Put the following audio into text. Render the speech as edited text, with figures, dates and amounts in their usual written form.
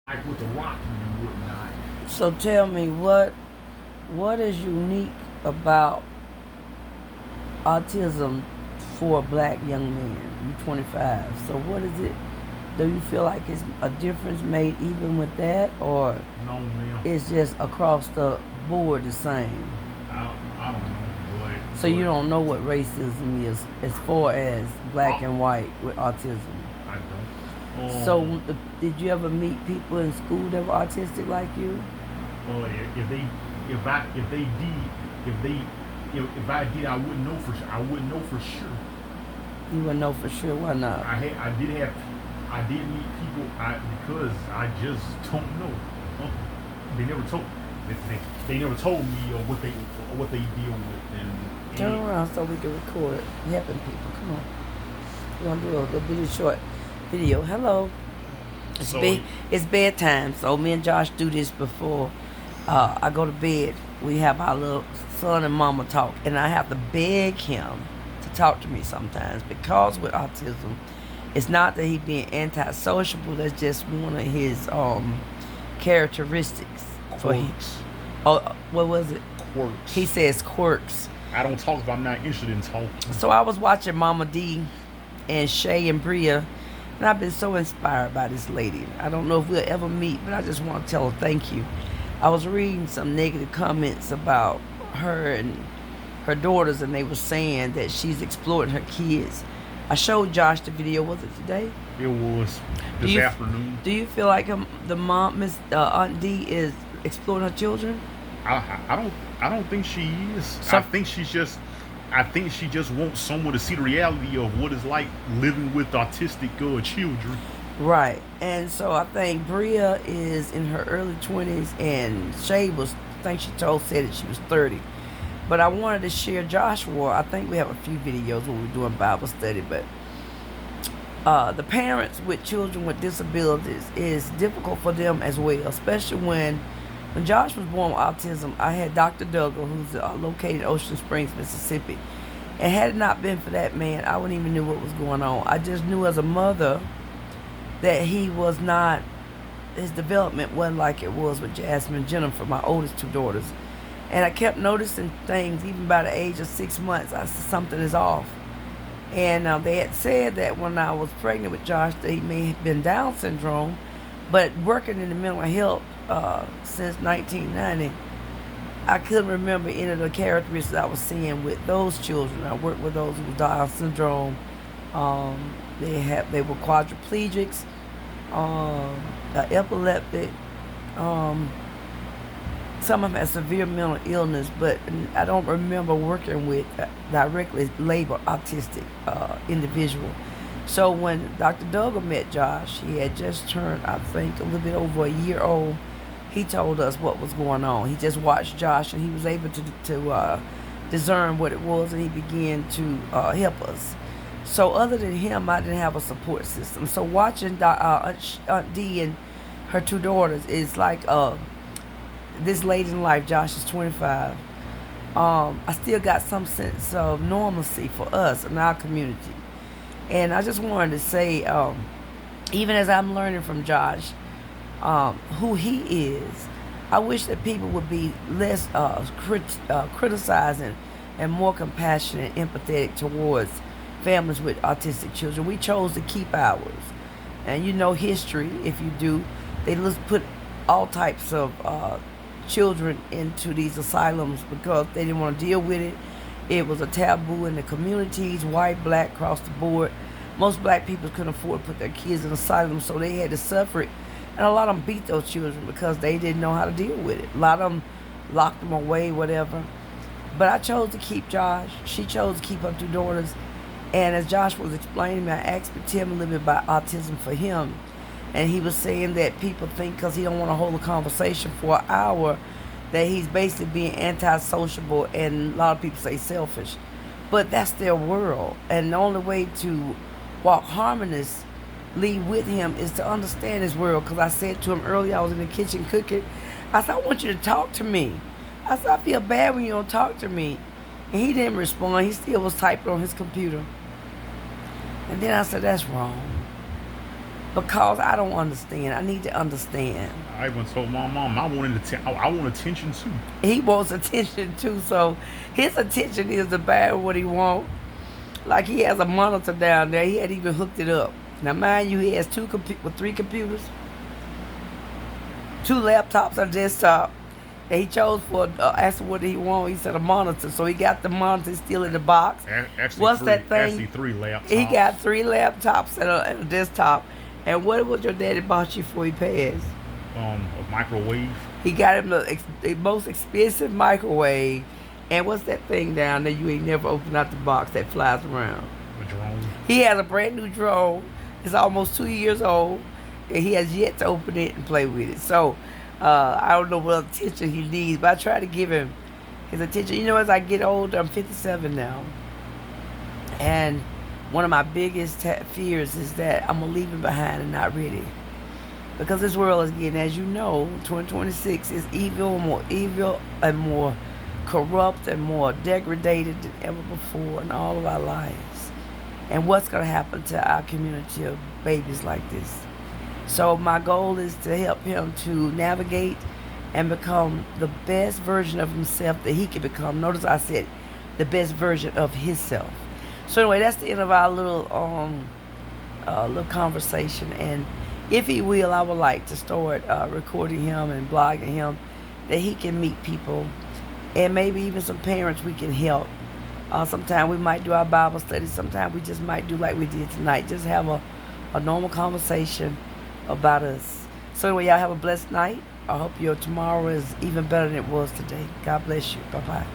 like with the rock and whatnot. So tell me, what is unique about autism for a black young man? You're 25. So what is it? Do you feel like it's a difference made even with that, or No, ma'am. it's just across the board the same? I don't know, So you don't know what racism is as far as black and white with autism. I don't. So did you ever meet people in school that were autistic like you? If they, if they did, if they, if I did, I wouldn't know for sure. I wouldn't know for sure. You wouldn't know for sure. Why not? I did meet people. Because I just don't know. They never told. They never told me what they deal with. And Turn around so we can record helping people. Come on. We're gonna do a little bitty short video. Hello. It's bedtime, so me and Josh do this before I go to bed. We have our little son and mama talk, and I have to beg him to talk to me sometimes because with autism, it's not that he's being antisociable. That's just one of his characteristics. For him. Oh, what was it? Quirks. He says quirks. I don't talk if I'm not interested in talking. So I was watching Mama D and Shay and Bria, and I've been so inspired by this lady. I don't know if we'll ever meet, but I just want to tell her thank you. I was reading some negative comments about her and her daughters, and they were saying that she's exploiting her kids. I showed Josh the video. Was it today? It was this afternoon. Do you feel like the mom, Aunt D, is exploiting her children? I don't think she is. I think she just wants someone to see the reality of what it's like living with autistic children. Right. And so I think Bria is in her early 20s, and Shay was, I think she said that she was 30. But I wanted to share Joshua. I think we have a few videos where we're doing Bible study, but the parents with children with disabilities is difficult for them as well, especially when Josh was born with autism. I had Dr. Duggar, who's located in Ocean Springs, Mississippi. And had it not been for that man, I wouldn't even know what was going on. I just knew as a mother that he was not, his development wasn't like it was with Jasmine and Jennifer, my oldest two daughters. And I kept noticing things, even by the age of 6 months. I said, something is off. And they had said that when I was pregnant with Josh, that he may have been Down syndrome. But working in the mental health since 1990, I couldn't remember any of the characteristics I was seeing with those children. I worked with those with Down syndrome. They were quadriplegics, epileptic. Some of them had severe mental illness, but I don't remember working with directly labeled autistic individual. So when Dr. Duggar met Josh, he had just turned, I think, a little bit over a year old. He told us what was going on. He just watched Josh, and he was able to discern what it was, and he began to help us. So other than him, I didn't have a support system. So watching Aunt D and her two daughters is like this late in life. Josh is 25. I still got some sense of normalcy for us in our community. And I just wanted to say, even as I'm learning from Josh, who he is, I wish that people would be less criticizing and more compassionate and empathetic towards families with autistic children. We chose to keep ours. And you know history, if you do, they just put all types of children into these asylums because they didn't want to deal with it. It was a taboo in the communities, white, black, across the board. Most black people couldn't afford to put their kids in asylums, so they had to suffer it. And a lot of them beat those children because they didn't know how to deal with it. A lot of them locked them away, whatever. But I chose to keep Josh. She chose to keep her two daughters. And as Josh was explaining me, I asked him a little bit about autism for him. And he was saying that people think because he don't want to hold a conversation for an hour that he's basically being antisociable, and a lot of people say selfish. But that's their world. And the only way to walk harmoniously with him is to understand his world. Because I said to him earlier, I was in the kitchen cooking, I said, I want you to talk to me. I said, I feel bad when you don't talk to me. And he didn't respond. He still was typing on his computer. And then I said, that's wrong. because I don't understand. I need to understand. I even told my mom I want attention too. He wants attention too, so his attention is about what he wants. Like he has a monitor down there. He had even hooked it up. Now, mind you, he has three computers, two laptops, a desktop. And he chose for asked what he wanted. He said a monitor, so he got the monitor still in the box. Actually, What's that thing? Actually, 3 laptops. He got 3 laptops and a desktop. And what was your daddy bought you before he passed? A microwave. He got him the most expensive microwave. And what's that thing down there you ain't never opened out the box that flies around? A drone. He has a brand new drone. It's almost 2 years old. And he has yet to open it and play with it. So, I don't know what attention he needs, but I try to give him his attention. You know, as I get older, I'm 57 now. And one of my biggest fears is that I'm going to leave him behind and not ready. Because this world is getting, as you know, 2026 is more evil and more corrupt and more degraded than ever before in all of our lives. And what's going to happen to our community of babies like this? So my goal is to help him to navigate and become the best version of himself that he can become. Notice I said the best version of himself. So anyway, that's the end of our little conversation. And if he will, I would like to start recording him and blogging him that he can meet people and maybe even some parents we can help. Sometimes we might do our Bible study. Sometimes we just might do like we did tonight. Just have a normal conversation about us. So anyway, y'all have a blessed night. I hope your tomorrow is even better than it was today. God bless you. Bye-bye.